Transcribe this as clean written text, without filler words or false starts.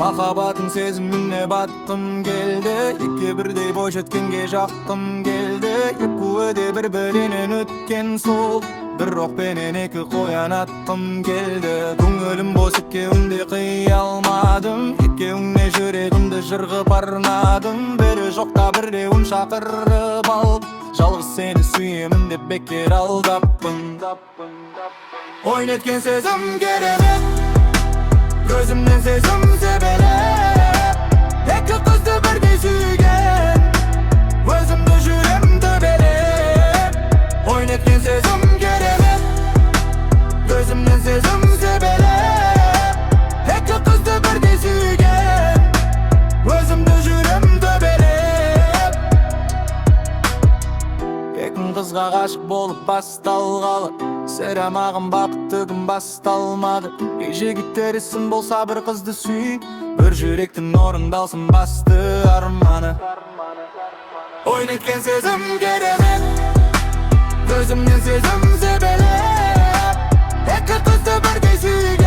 Махаббаттың сезіміне батқым келді. Екі бірдей бой жеткенге жаққым келді. Екеуі бір-бірінен өткен сол, бір оқпенен екі қоян атқым келді. Көңілім бос екеуіңді қия алмадым, екеуіңе жүрегімді жырғып арнадым. Бірі жоқта біреуін шақырып алып, жалғыз сені сүйемін деп бекер алдаппын. Ойнеткен сезім керемет, көзімнен сезім себелеп. Екі қызды бірдей сүйген, өзімді жүрем төбелеп. Ойнеткен сезім керемет, көзімнен сезім себелеп. Екі қызды бірдей сүйген, өзімді жүрем төбелеп. Екі қызға ғашық болып басталғалы, сірә маған бақытты күн басталмады. Кей жігіттер ісім болса бір қызды сүй, бір жүректің орындалсын басты арманы. Ойнеткен сезім керемет, көзімнен сезім себелеп. Екі қызды бірдей сүйген,